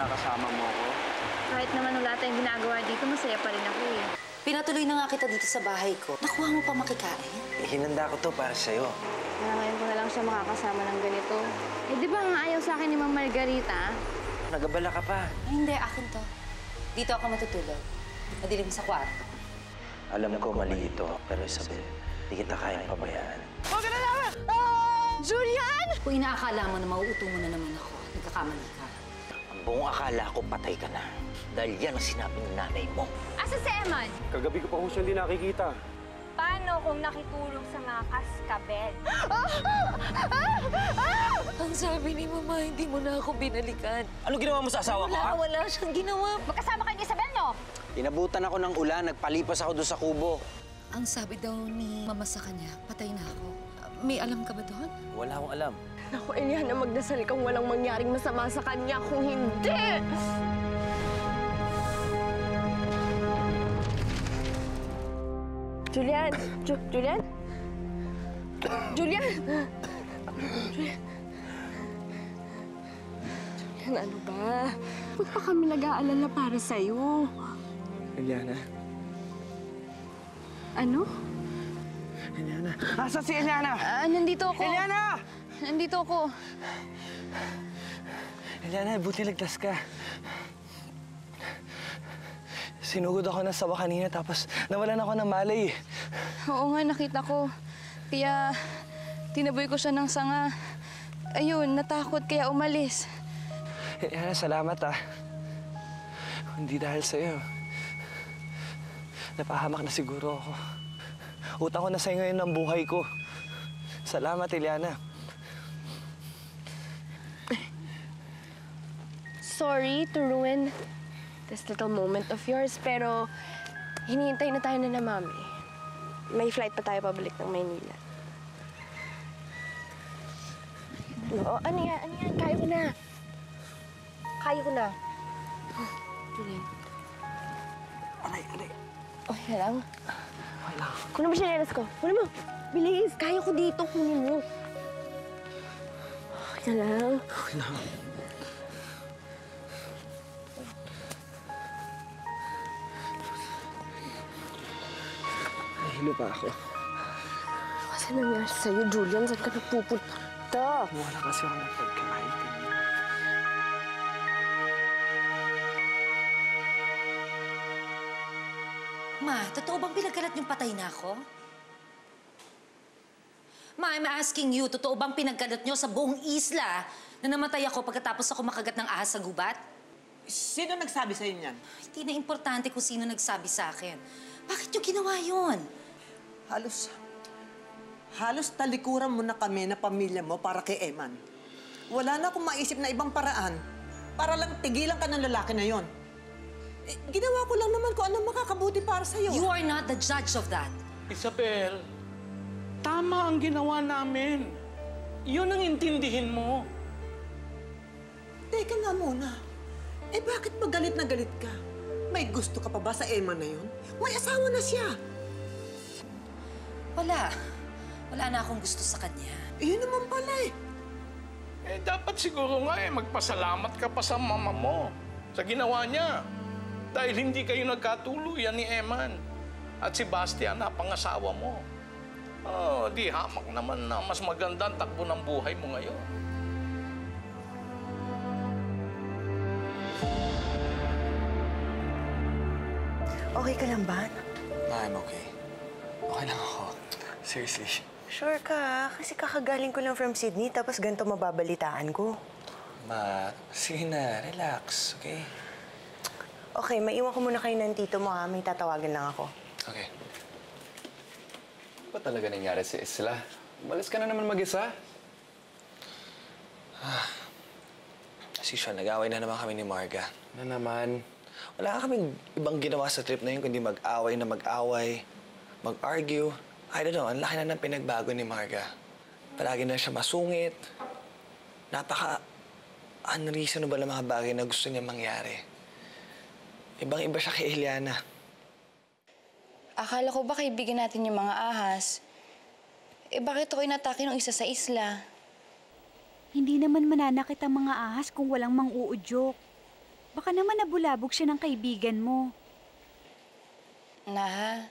kasama mo ko. Kahit naman wala tayong ginagawa dito, masaya pa rin ako eh. Pinatuloy na nga kita dito sa bahay ko. Nakuha mo pa makikain? Hinanda ko to para sa'yo. Ngayon ko na lang siya makakasama ng ganito. Eh, di ba nga ayaw sa akin ni Ma'am Margarita? Nagabala ka pa. Ay, hindi. Akin to. Dito ako matutulog. Madilim sa kwarto. Alam ko mali ito, pero Isabel, di kita kayang pabayaan. Huwag ka na naman! Julian! Kung inaakala mo na mauuto mo na naman ako, nagkakamali ka. Ang buong akala ko patay ka na. Dahil yan ang sinabi ng nanay mo. Asa si Eman? Kagabi ko pa ho siya hindi nakikita. Paano kung nakitulong sa mga kaskabel? Ang sabi ni Mama, hindi mo na ako binalikan. Ano ginawa mo sa asawa ko, ha? Wala siyang ginawa. Magkasama kayo ni Isabel, no? Inabutan ako ng ulan, nagpalipas ako doon sa kubo. Ang sabi daw ni Mama sa kanya, patay na ako. May alam ka ba doon? Wala akong alam. Naku, Eliana, magdasal kang walang mangyaring masama sa kanya. Kung hindi! Julian! Julian? Julian! Julian, ano ba? Ba't pa kami nag-aalala para sa'yo? Eliana. Ano? Eliana. Asa si Eliana? Nandito ako. Eliana! Nandito ako. Eliana, buti ligtas ka. Sinugod ako ng sawa kanina tapos nawalan ako ng malay. Oo nga, nakita ko. Kaya tinaboy ko siya ng sanga. Ayun, natakot kaya umalis. Eliana, salamat ah. Hindi dahil sa'yo. Napahamak na siguro ako. Utang ko na sa'yo ngayon ng buhay ko. Salamat, Eliana. Sorry to ruin this little moment of yours, pero hinihintay na tayo na Mami. May flight pa tayo pabalik ng Maynila. Oo, ano yan? Ano yan? Kaya ko na. Kaya ko na. Julian. Aray. Okay lang. Okay lang. Kunin mo siya nelas ko. Kunin mo. Bilis. Kaya ko dito. Kunin mo. Okay lang. Okay lang. Nahilo pa ako. Kasi nangyari sa'yo, Julian. Saan ka napupunta? Wala kasi ako ng pagkain kanina. Ma, totoo bang pinagkalat niyong patay na ako? Ma, I'm asking you, totoo bang pinagkalat niyo sa buong isla na namatay ako pagkatapos ako makagat ng ahas sa gubat? Sino nagsabi sa'yo niyan? Hindi na importante kung sino nagsabi sa akin. Bakit niyo ginawa yun? Halos talikuran mo na kami na pamilya mo para kay Eman. Wala na akong maisip na ibang paraan para lang tigilan ka ng lalaki na yon. Eh, ginawa ko lang naman kung anong makakabuti para sa'yo. You are not the judge of that. Isabel, tama ang ginawa namin. Yun ang intindihin mo. Teka nga muna. Eh bakit ba galit na galit ka? May gusto ka pa ba sa Eman na yon? May asawa na siya. Wala. Wala na akong gusto sa kanya. Yun naman pala eh. Eh, dapat siguro nga magpasalamat ka pa sa mama mo sa ginawa niya. Dahil hindi kayo nagkatuluyan ni Eman at si Bastian na pangasawa mo. Oh, di hamak naman na mas magandang takbo ng buhay mo ngayon. Okay ka lang ba? Ma, I'm okay. Okay lang ako. Seriously. Sure ka, kasi kakagaling ko lang from Sydney, tapos ganito mababalitaan ko. Ma, sige na. Relax, okay? Okay, maiwan ko muna kayo ng tito mo, ha? May tatawagan lang ako. Okay. Ano ba talaga nangyari sa Isla? Umalis ka na naman mag-isa? As usual, nag-away na naman kami ni Marga. Na naman? Wala kaming ibang ginawa sa trip na yun, kundi mag-away na mag-away, mag-argue. I don't know, ang laki na ng pinagbago ni Marga. Palagi na siya masungit. Unreasonable ang mga bagay na gusto niya mangyari. Ibang-iba siya kay Eliana. Akala ko ba kaibigan natin yung mga ahas? Eh, bakit ako inatake ng isa sa isla? Hindi naman mananakit ang mga ahas kung walang mang-uudyok. Baka naman nabulabog siya ng kaibigan mo. Naha,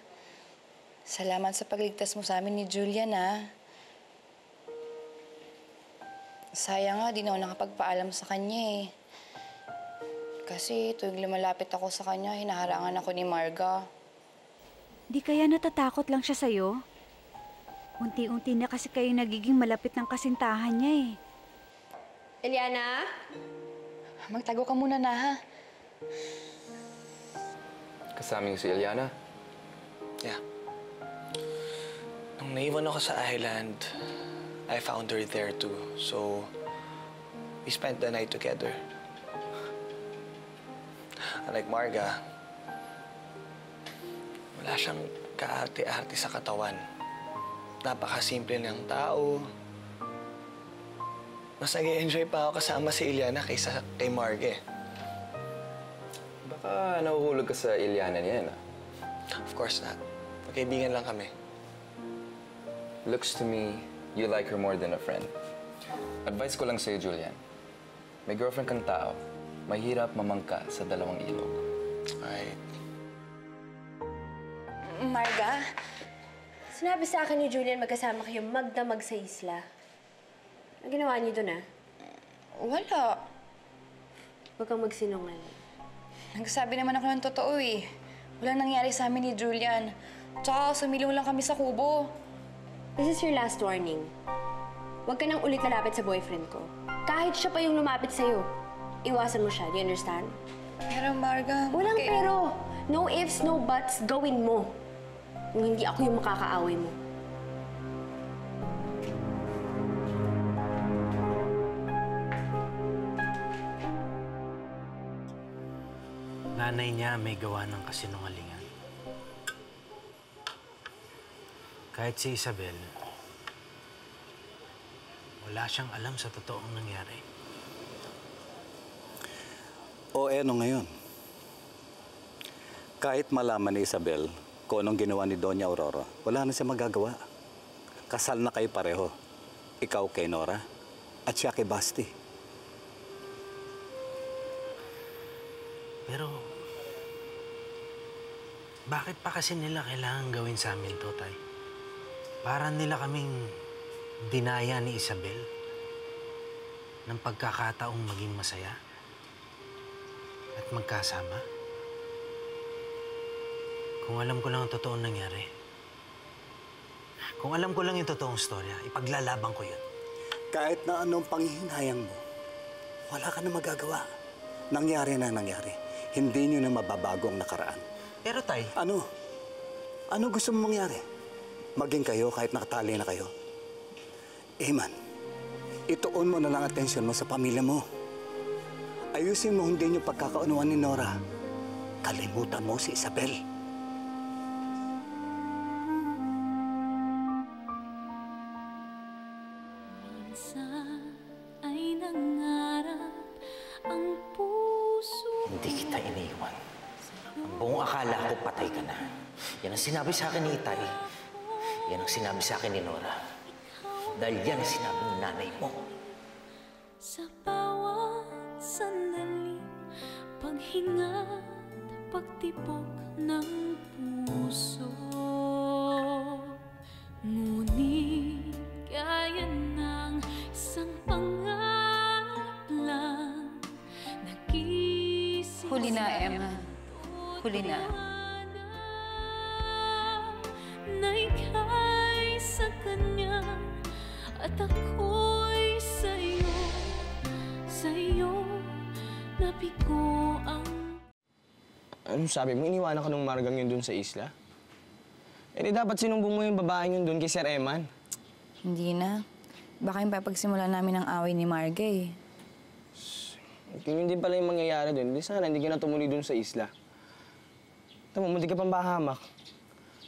salamat sa pagligtas mo sa amin ni Julian, ha. Sayang nga, di na ako nakapagpaalam sa kanya, eh. Kasi tuwing lumalapit ako sa kanya, hinaharangan ako ni Marga. Di kaya natatakot lang siya sa'yo? Unti-unti na kasi kayo nagiging malapit ng kasintahan niya, eh. Eliana? Magtago ka muna, Naha. Kasama niyo si Eliana? Yeah. Nung naiwan ako sa island, I found her there too. So, we spent the night together. Unlike Marga, wala siyang kaarte-arte sa katawan. Napakasimple ng tao. Mas nag-enjoy pa ako kasama si Eliana kaysa kay Marga, eh. Baka nahuhulog ka sa Eliana niyan, ah. Of course not. Magkaibigan lang kami. Looks to me, you like her more than a friend. Advice ko lang sa'yo, Julian. May girlfriend kang tao. Mahirap mamangka sa dalawang ilog. Alright. Marga, sinabi sa akin ni Julian magkasama kayo magdamag sa isla. Ang ginawa niyo doon, ah? Wala. Huwag kang magsinungaling. Nagsabi naman ako ng totoo, eh. Walang nangyari sa amin ni Julian. Tsaka sumilong lang kami sa kubo. This is your last warning. Huwag ka nang ulit lalapit sa boyfriend ko. Kahit siya pa yung lumapit sa'yo, iwasan mo siya. Do you understand? Pero Marga, Walang pero. No ifs, no buts. Gawin mo. Kung hindi ako yung makakaaway mo. Nanay niya may gawa ng kasinungalingan. Kahit si Isabel, wala siyang alam sa totoong nangyari. O ano ngayon? Kahit malaman ni Isabel kung anong ginawa ni Doña Aurora, wala na siya magagawa. Kasal na kayo pareho. Ikaw kay Nora at siya kay Basti. Pero, bakit pa kasi nila kailangan gawin sa amin to, Tay? Para nila kaming dinaya ni Isabel ng pagkakataong maging masaya at magkasama. Kung alam ko lang ang totoong nangyari, kung alam ko lang yung totoong storya, ipaglalaban ko yun. Kahit na anong panghihinayang mo, wala ka na magagawa. Nangyari na nangyari. Hindi niyo na mababago ang nakaraan. Pero, Tay... Ano? Ano gusto mong mangyari? Maging kayo kahit nakatali na kayo. Eman, ituon mo na lang atensyon mo sa pamilya mo. Ayusin mo hindi yung pagkakaunuan ni Nora. Kalimutan mo si Isabel. Ay nangarap ang puso. Hindi kita iniwan. Ang buong akala ko patay ka na. Yan ang sinabi sa akin ni Itay. Yan ang sinabi sa akin ni Nora. Dahil yan ang sinabi ng nanay mo. Sa bawat sandali, paghinga at pagtibok ng puso. Ngunit kaya ng isang pangarap lang. Nag-isip Huli na, Emma. Huli na. na ika'y sa kanya at ako'y sa'yo nabigo ang... Anong sabi mo? Iniwanan ka ng Margang yun dun sa isla? Eh di dapat sinumbong mo yung babaeng yun dun kay Sir Eman. Hindi na. Baka yung papagsimula namin ang away ni Marga, eh. Kung hindi pala yung mangyayari dun, di sana hindi ka na tumuli dun sa isla. Tama, munti ka pang bahamak.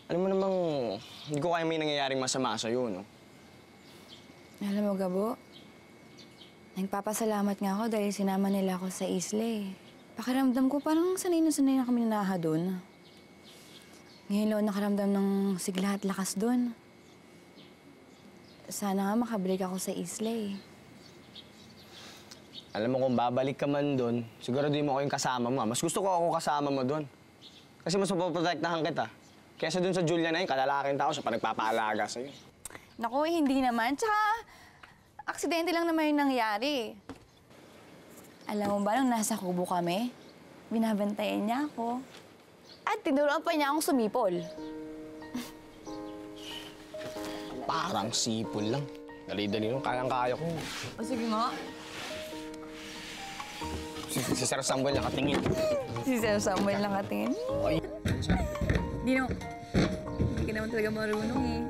Alam mo namang, hindi ko kaya may nangyayaring masama sa'yo, no? Alam mo, Gabo, nagpapasalamat nga ako dahil sinama nila ako sa isla, eh. Pakiramdam ko parang sanay na kami nanaha doon. Ngayon lang nakaramdam ng sigla at lakas doon. Sana nga makabalik ako sa isla, eh. Alam mo, kung babalik ka man doon, siguraduhin mo ako yung kasama mo. Mas gusto ko ako kasama mo doon. Kasi mas mapoprotektahan kita. Kesa doon sa Julian na yun, kalalaking tao siya pa nagpapaalaga sa'yo. Naku, hindi naman. Tsaka, aksidente lang naman yung nangyari. Alam mo ba, nung nasa kubo kami, binabantayan niya ako. At tinuruan pa niya akong sumipol. Parang sipol lang. Dali-dali nung kayang-kaya ko. O sige nga. Si Sir Samuel nakatingin. Si Sir Samuel nakatingin? Ay. Hindi ka naman talaga marunong eh.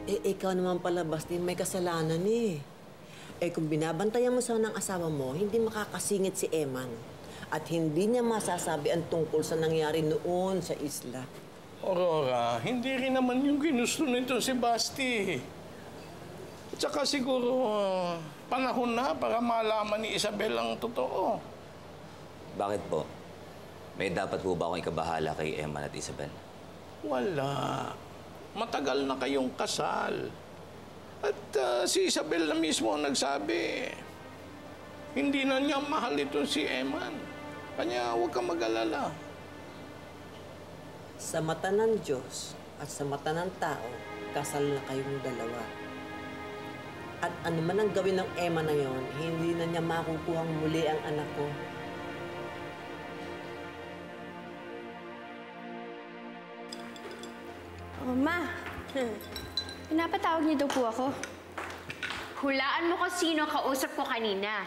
Ikaw naman pala, Basti, may kasalanan eh. Kung binabantayan mo sana ng asawa mo, hindi makakasingit si Eman. At hindi niya masasabi ang tungkol sa nangyari noon sa isla. Aurora, hindi rin naman yung ginusto nito si Basti. At saka siguro, panahon na para malaman ni Isabel ang totoo. Bakit po? May dapat po ba akong ikabahala kay Eman at Isabel? Wala. Matagal na kayong kasal. At si Isabel na mismo ang nagsabi, hindi na niya mahal ito si Eman. Kanya huwag kang mag-alala. Sa mata ng Diyos at sa mata ng tao, kasal na kayong dalawa. At ano man ang gawin ng Emma na yon, hindi na niya makukuhang muli ang anak ko. Ma, pinapatawag niyo daw po ako. Hulaan mo kung sino kausap ko kanina.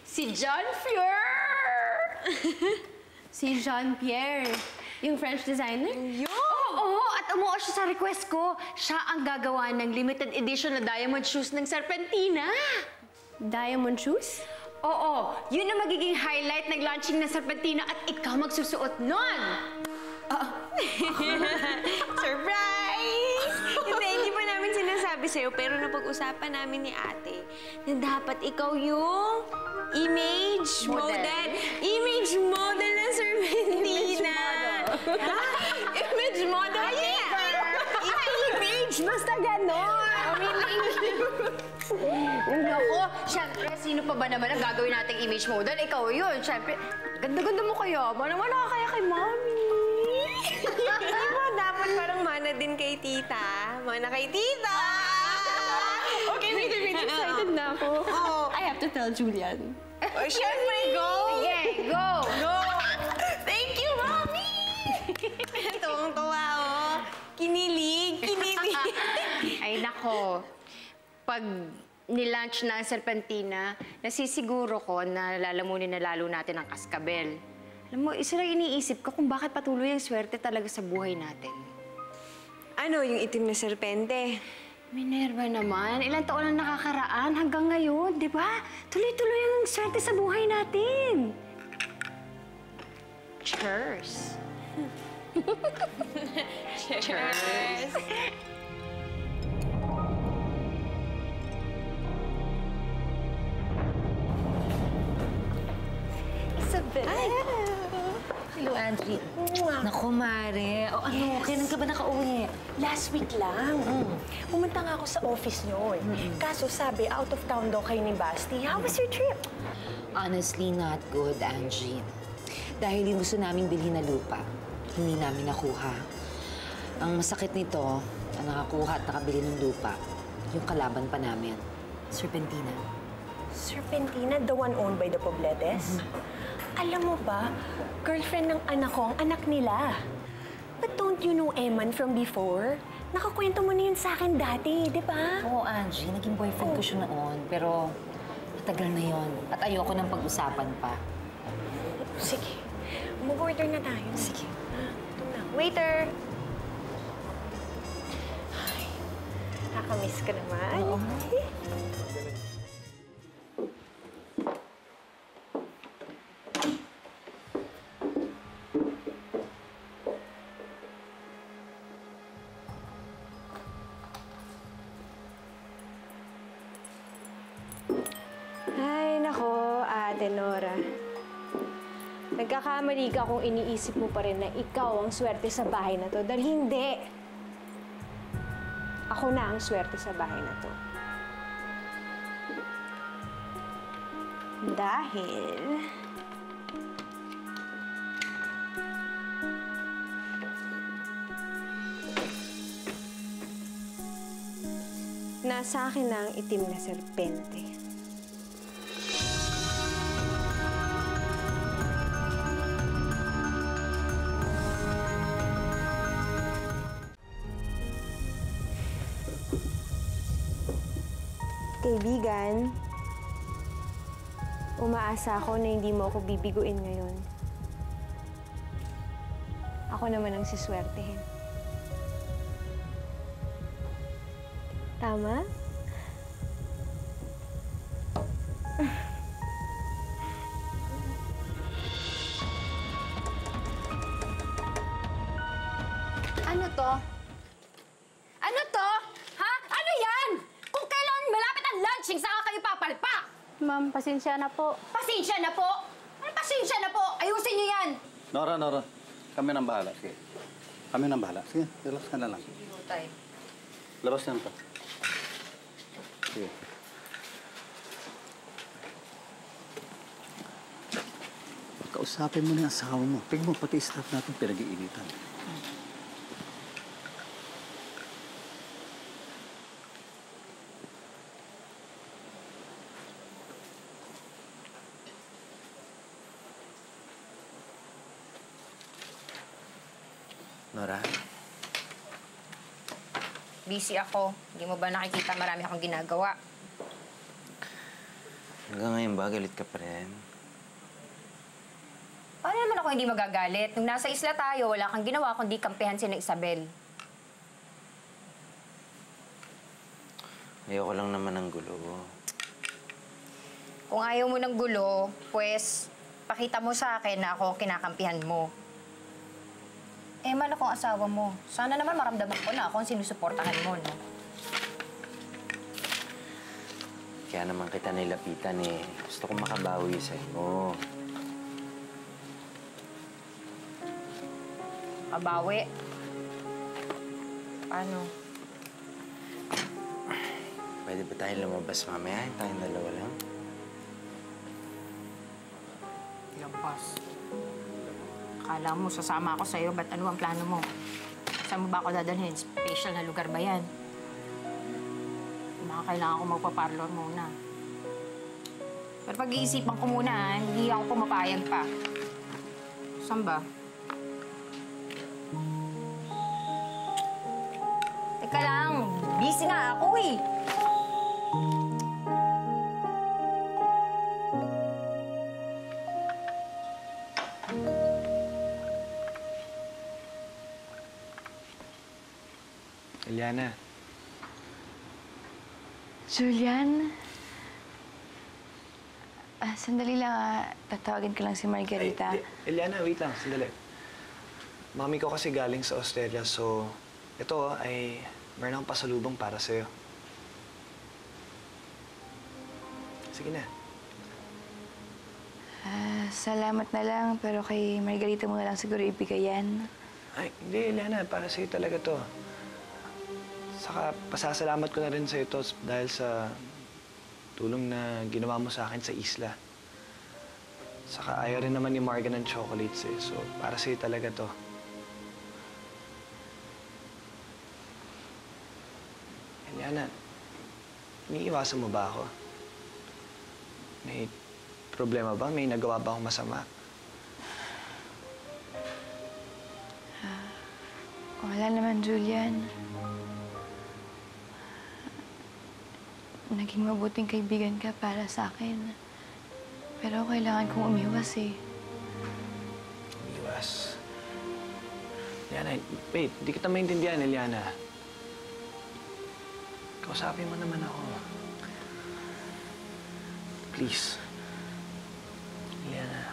Si John Pierre! Si Jean-Pierre, yung French designer? Oo, at umuo siya sa request ko. Siya ang gagawa ng limited edition na diamond shoes ng Serpentina. Diamond shoes? Oo, yun ang magiging highlight ng launching ng Serpentina at ikaw magsusuot nun. Surprise! Hindi pa namin sinasabi sa'yo, pero napag-usapan namin ni ate na dapat ikaw yung image model. Image model ng Serpentina. Image model? Image! Basta ganon! Naku, syempre, sino pa ba naman ang gagawin nating image model? Ikaw yun, syempre. Ganda-ganda mo kayo. Mana kaya kay Mommy. Diba, dapat parang mana din kay tita. Mana kay tita! Okay, wait. Excited na ako. I have to tell Julian. Siyempre, go! Sige, go! Go! Thank you, Mommy! Tuwang-tuwa, oh. Kinilig. Ay, nako. Pag nilaunch na ang Serpentina, nasisiguro ko na lalamunin na lalo natin ang kaskabel. Alam mo, isa lang iniisip ko kung bakit patuloy ang swerte talaga sa buhay natin. Ano, yung itim na serpente? Minerva naman, ilang taon na nakakaraan hanggang ngayon, di ba? Tuloy-tuloy ang swerte sa buhay natin. Cheers! Cheers! Isabel! Hello, Andrea. Naku, Mare. O ano, kailan ka ba nakauwi? Last week lang. Pumunta nga ako sa office niyo. Kaso sabi, out of town daw kayo ni Basti. How was your trip? Honestly, not good, Angie. Dahil yung gusto naming bilhin na lupa, hindi namin nakuha. Ang masakit nito, ang nakakuha at nakabili ng lupa, yung kalaban pa namin, Serpentina. Serpentina, the one owned by the Pobletes? Alam mo ba, girlfriend ng anak ko, ang anak nila. But don't you know Eman from before? Nakakwento mo na yun sa akin dati, di ba? Oo, Angie. Naging boyfriend ko siya noon. Pero matagal na yon at ayoko nang pag-usapan pa. Sige. Mag-order na tayo. Sige. Ito na. Waiter! Ay, nakakamiss ka naman. Oo. Ay, nako, Ate Nora. Nagkakamali ka kung iniisip mo pa rin na ikaw ang swerte sa bahay na to. Dahil hindi. Ako na ang swerte sa bahay na to. Dahil... nasa akin na ang itim na serpente. Kaibigan, umaasa ako na hindi mo ako bibiguin ngayon. Ako naman ang siswertehin. Tama? Ano to? Ano to? Ha? Ano yan? Kung kailan malapit ang lunching, saka kayo papalpak! Ma'am, pasensya na po. Pasensya na po! Ano pasensya na po? Ayusin niyo yan! Nora, kami nang bahala. Sige. Kami nang bahala. Sige, relax ka na lang. Tay. Labas yan pa. Sige. Kausapin mo na yung asawa mo. Pig mo pati staff natin pinag-iinitan. Nora? Busy ako. Hindi mo ba nakikita marami akong ginagawa? Hanggang ngayon ba, galit ka pa rin? Paano naman ako hindi magagalit? Nung nasa isla tayo, wala kang ginawa kundi kampihan si na Isabel. Ayoko lang naman ng gulo. Kung ayaw mo ng gulo, pues, pakita mo sa akin na ako kinakampihan mo. Man, akong asawa mo. Sana naman maramdaman ko na ako ang sinusuportahan mo, no? Kaya naman kita nilapitan eh. Gusto kong makabawi sa'yo. Kabawi? Paano? Pwede ba tayo lumabas mamaya? Tayong dalawa lang. Labas. Akala mo, sasama ako sa'yo. Ba't ano ang plano mo? Saan mo ba ako dadalhin? Special na lugar ba yan? Kailangan ko magpa-parlor muna. Pero pag-iisipan ko muna, hindi ako pumapayag pa. Saan ba? Teka lang, busy nga ako eh. Eliana. Julian? Sandali lang tatawagin ko lang si Margarita. Eliana, wait lang. Sandali. Mami ko kasi galing sa Australia, so ito ay meron akong pasalubong para sa'yo. Sige na. Salamat na lang, pero kay Margarita mo na lang siguro ibigay yan. Ay, hindi, Eliana. Para sa'yo talaga to. Saka, pasasalamat ko na rin sa'yo to dahil sa tulong na ginawa mo sa akin sa isla. Saka, ayaw rin naman ni Marga ng chocolates eh. So, para sa'yo talaga to. Eliana, iniiwasan mo ba ako? May problema ba? May nagawa ba akong masama? Wala naman, Julian. Naging mabuting kaibigan ka para sa akin. Pero kailangan kong umiwas eh. Umiwas? Eliana, wait. Di kita maintindihan, Eliana. Kausapin mo naman ako. Please. Eliana.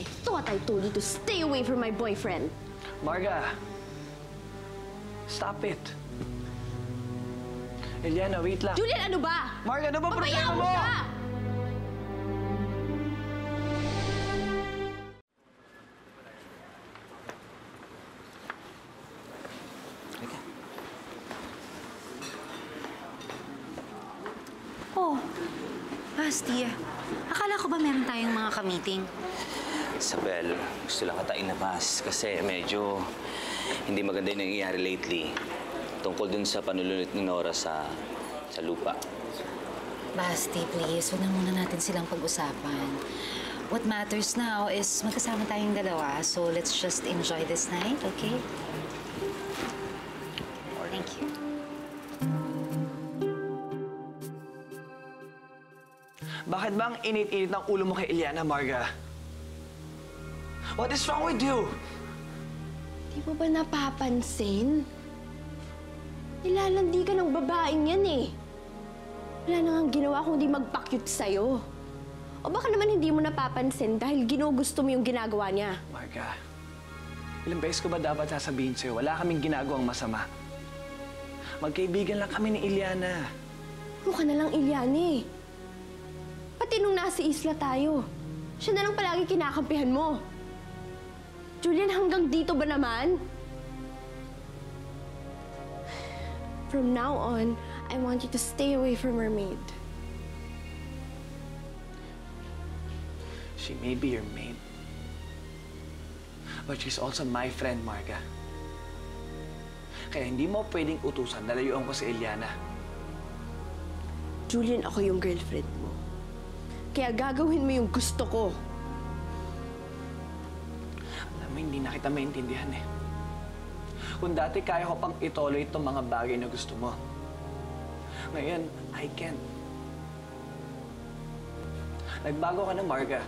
I thought I told you to stay away from my boyfriend. Marga! Stop it! Eliana, wait lang. Julian, ano ba? Marga, ano ba problema Pabayaan mo? mo siya! Basti? Akala ko ba meron tayong mga ka-meeting? Isabel, gusto lang kita inabas kasi medyo hindi maganda yung nangyayari lately tungkol dun sa panulunit ni Nora sa lupa. Basti, please. Huwag na muna natin silang pag-usapan. What matters now is magkasama tayong dalawa, so let's just enjoy this night, okay? Thank you. Bakit ba ang init-init ng ulo mo kay Eliana, Marga? What is wrong with you? Di mo ba napapansin? Nilalandi ka ng babaeng yan eh. Wala na nga ginawa kundi magpa-cute sa'yo. O baka naman hindi mo napapansin dahil ginugusto mo yung ginagawa niya. Marga, ilang beses ko ba dapat sasabihin sa'yo, wala kaming ginagawang masama. Magkaibigan lang kami ni Eliana. Puro ka na lang Eliana eh. Pati nung nasa isla tayo, siya na lang palagi kinakampihan mo. Julian, hanggang dito ba naman? From now on, I want you to stay away from her maid. She may be your maid, but she's also my friend, Marga. Kaya hindi mo pwedeng utusan na layuan ko si Eliana. Julian, ako yung girlfriend mo. Kaya gagawin mo yung gusto ko. Alam mo, hindi na kita maintindihan eh. Kung dati kaya ko pang itolerate itong mga bagay na gusto mo. Ngayon, I can't. Nagbago ka na, Marga.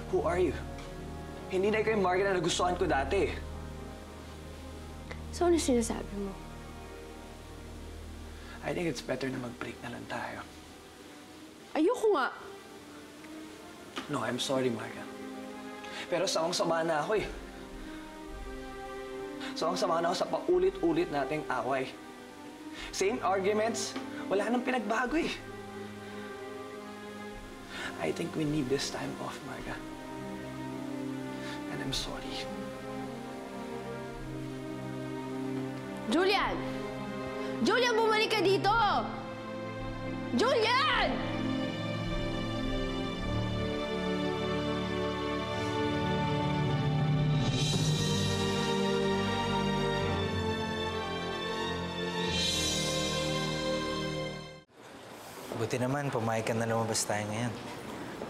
Who are you? Hindi na ikaw yung Marga na nagustuhan ko dati. So ano sinasabi mo? I think it's better na mag-break na lang tayo. Ayoko nga. No, I'm sorry, Marga. Pero sawang-sama na ako eh. Sawang-sama na ako sa paulit-ulit nating away. Same arguments, wala nang pinagbago eh. I think we need this time off, Marga. And I'm sorry. Julian! Julian, bumalik ka dito! Julian! Buti naman, pumayag ka na lumabas tayo ngayon.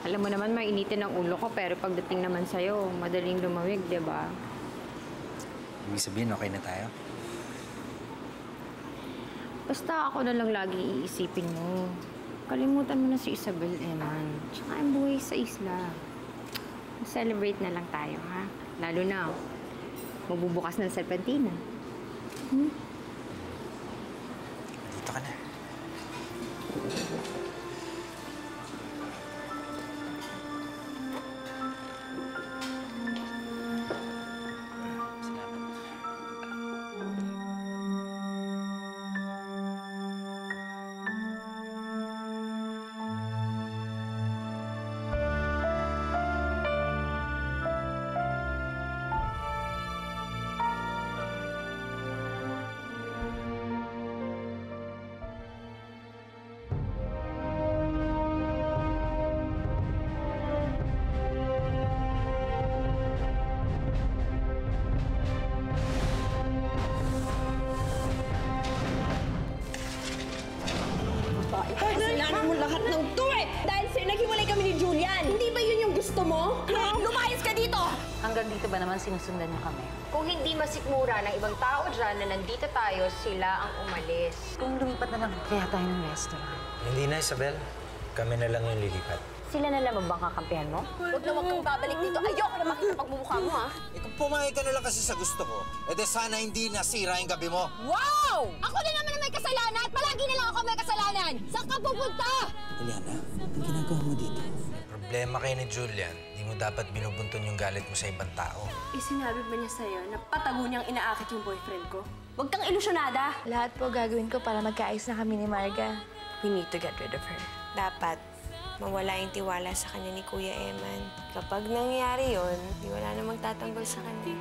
Alam mo naman, mainitin ang ulo ko, pero pagdating naman sa'yo, madaling lumawig, di ba? Ibig sabihin, okay na tayo? Basta ako na lang lagi iisipin mo. Kalimutan mo na si Isabel, Eman. Tsaka ang buhay sa isla. Celebrate na lang tayo, ha? Lalo na, mabubukas ng serpentina. Dito ka na. Kasalanan mo lahat ng to eh! Dahil sa'yo naghiwalay kami ni Julian! Hindi ba yun yung gusto mo? Lumayas ka dito! Hanggang dito ba naman sinusundan niyo kami? Kung hindi masikmura ng ibang tao dyan na nandito tayo, sila ang umalis. Kung lumipat na lang kaya tayo ng restaurant. Hindi na, Isabel. Kami na lang yung lilipat. Sila na lang bang kakampihan mo? Huwag na huwag kang babalik dito. Ayoko na makita pagmumukha mo, ha? Eh kung pumayag ka na lang kasi sa gusto ko, edi sana hindi nasira yung gabi mo. Wow! Ako na naman na may kasalanan! Palagi na lang ako may kasalanan! Saan ka pupunta? Eliana, ang ginagawa mo dito? Problema kayo ni Julian. Di mo dapat binubunton yung galit mo sa ibang tao. Sinabi ba niya sa'yo na patago niyang inaakit yung boyfriend ko? Huwag kang ilusyonada! Lahat po gagawin ko para magkaayos na kami ni Marga. We need to get rid of her. Dapat mawala yung tiwala sa kanya ni Kuya Eman. Kapag nangyari yon, di wala na magtatanggol sa kanya.